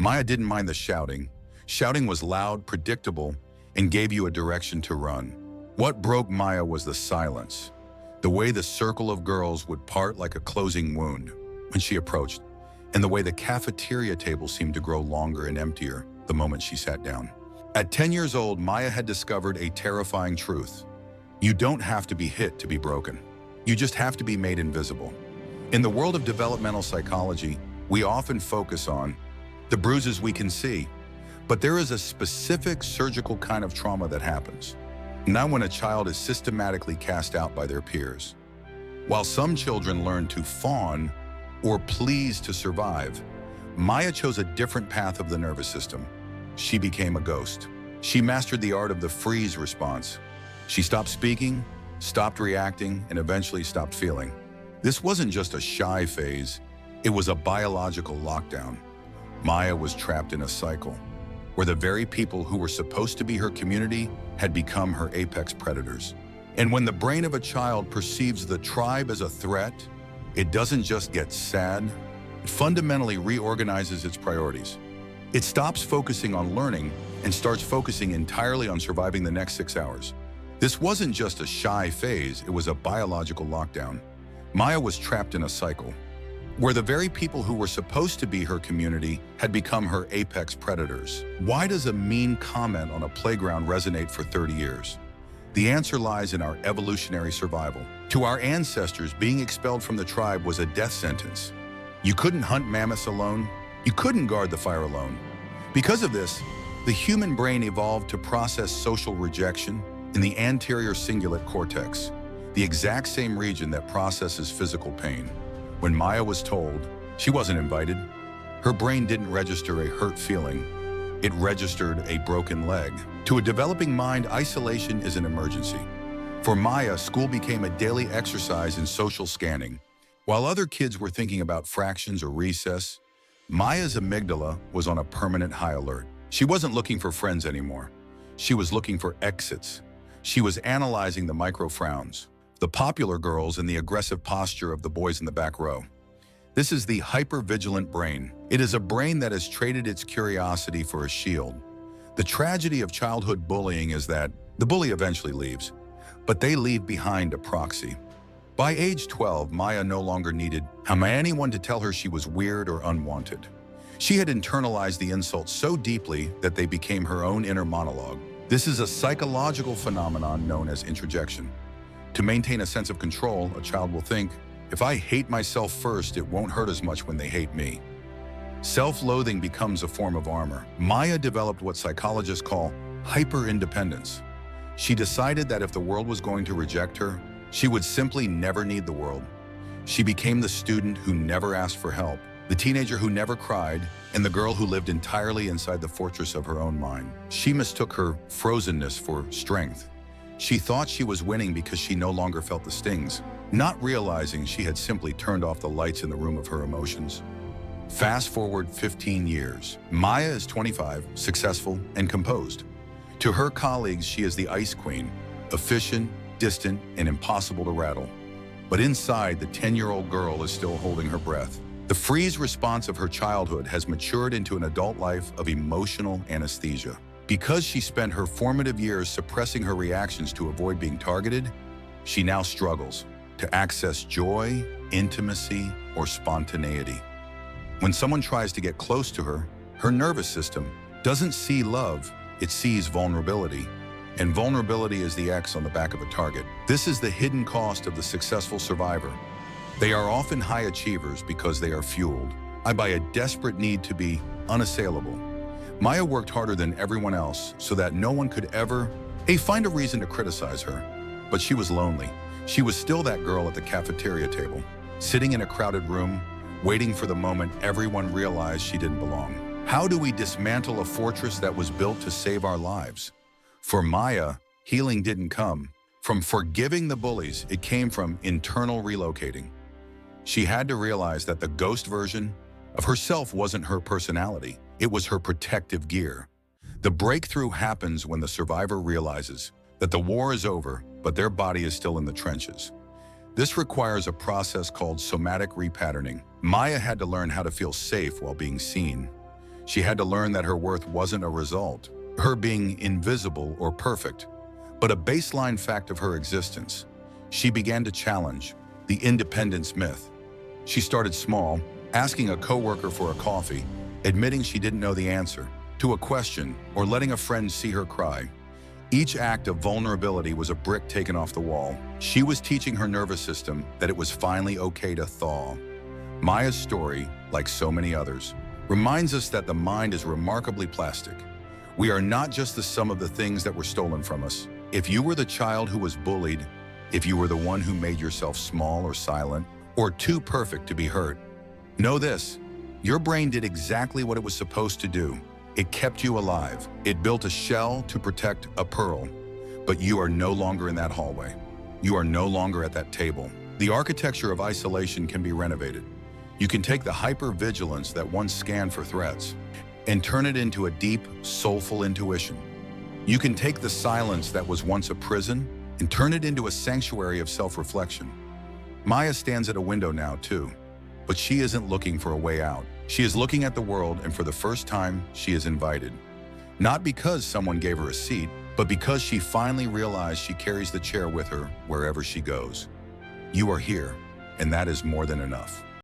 Maya didn't mind the shouting. Shouting was loud, predictable, and gave you a direction to run. What broke Maya was the silence, the way the circle of girls would part like a closing wound when she approached, and the way the cafeteria table seemed to grow longer and emptier the moment she sat down. At 10 years old, Maya had discovered a terrifying truth. You don't have to be hit to be broken. You just have to be made invisible. In the world of developmental psychology, we often focus on the bruises we can see, but there is a specific surgical kind of trauma that happens. Not when a child is systematically cast out by their peers. While some children learn to fawn or please to survive, Maya chose a different path of the nervous system. She became a ghost. She mastered the art of the freeze response. She stopped speaking, stopped reacting, and eventually stopped feeling. This wasn't just a shy phase, it was a biological lockdown. Maya was trapped in a cycle where the very people who were supposed to be her community had become her apex predators. And when the brain of a child perceives the tribe as a threat, it doesn't just get sad, it fundamentally reorganizes its priorities. It stops focusing on learning and starts focusing entirely on surviving the next 6 hours. This wasn't just a shy phase, it was a biological lockdown. Maya was trapped in a cycle where the very people who were supposed to be her community had become her apex predators. Why does a mean comment on a playground resonate for 30 years? The answer lies in our evolutionary survival. To our ancestors, being expelled from the tribe was a death sentence. You couldn't hunt mammoths alone. You couldn't guard the fire alone. Because of this, the human brain evolved to process social rejection in the anterior cingulate cortex, the exact same region that processes physical pain. When Maya was told she wasn't invited, her brain didn't register a hurt feeling. It registered a broken leg. To a developing mind, isolation is an emergency. For Maya, school became a daily exercise in social scanning. While other kids were thinking about fractions or recess, Maya's amygdala was on a permanent high alert. She wasn't looking for friends anymore. She was looking for exits. She was analyzing the micro frowns, the popular girls, and the aggressive posture of the boys in the back row. This is the hyper-vigilant brain. It is a brain that has traded its curiosity for a shield. The tragedy of childhood bullying is that the bully eventually leaves, but they leave behind a proxy. By age 12, Maya no longer needed anyone to tell her she was weird or unwanted. She had internalized the insults so deeply that they became her own inner monologue. This is a psychological phenomenon known as introjection. To maintain a sense of control, a child will think, if I hate myself first, it won't hurt as much when they hate me. Self-loathing becomes a form of armor. Maya developed what psychologists call hyper-independence. She decided that if the world was going to reject her, she would simply never need the world. She became the student who never asked for help, the teenager who never cried, and the girl who lived entirely inside the fortress of her own mind. She mistook her frozenness for strength. She thought she was winning because she no longer felt the stings, not realizing she had simply turned off the lights in the room of her emotions. Fast forward 15 years. Maya is 25, successful, and composed. To her colleagues, she is the ice queen, efficient, distant, and impossible to rattle. But inside, the 10-year-old girl is still holding her breath. The freeze response of her childhood has matured into an adult life of emotional anesthesia. Because she spent her formative years suppressing her reactions to avoid being targeted, she now struggles to access joy, intimacy, or spontaneity. When someone tries to get close to her, her nervous system doesn't see love, it sees vulnerability. And vulnerability is the X on the back of a target. This is the hidden cost of the successful survivor. They are often high achievers because they are fueled by a desperate need to be unassailable. Maya worked harder than everyone else so that no one could ever find a reason to criticize her. But she was lonely. She was still that girl at the cafeteria table, sitting in a crowded room, waiting for the moment everyone realized she didn't belong. How do we dismantle a fortress that was built to save our lives? For Maya, healing didn't come from forgiving the bullies, it came from internal relocating. She had to realize that the ghost version of herself wasn't her personality, it was her protective gear. The breakthrough happens when the survivor realizes that the war is over, but their body is still in the trenches. This requires a process called somatic repatterning. Maya had to learn how to feel safe while being seen. She had to learn that her worth wasn't a result, her being invisible or perfect, but a baseline fact of her existence. She began to challenge the independence myth. She started small, asking a coworker for a coffee, admitting she didn't know the answer to a question, or letting a friend see her cry. Each act of vulnerability was a brick taken off the wall. She was teaching her nervous system that it was finally okay to thaw. Maya's story, like so many others, reminds us that the mind is remarkably plastic. We are not just the sum of the things that were stolen from us. If you were the child who was bullied, if you were the one who made yourself small or silent, or too perfect to be hurt, know this: your brain did exactly what it was supposed to do. It kept you alive. It built a shell to protect a pearl. But you are no longer in that hallway. You are no longer at that table. The architecture of isolation can be renovated. You can take the hyper-vigilance that once scanned for threats and turn it into a deep, soulful intuition. You can take the silence that was once a prison and turn it into a sanctuary of self-reflection. Maya stands at a window now too, but she isn't looking for a way out. She is looking at the world, and for the first time, she is invited. Not because someone gave her a seat, but because she finally realized she carries the chair with her wherever she goes. You are here, and that is more than enough.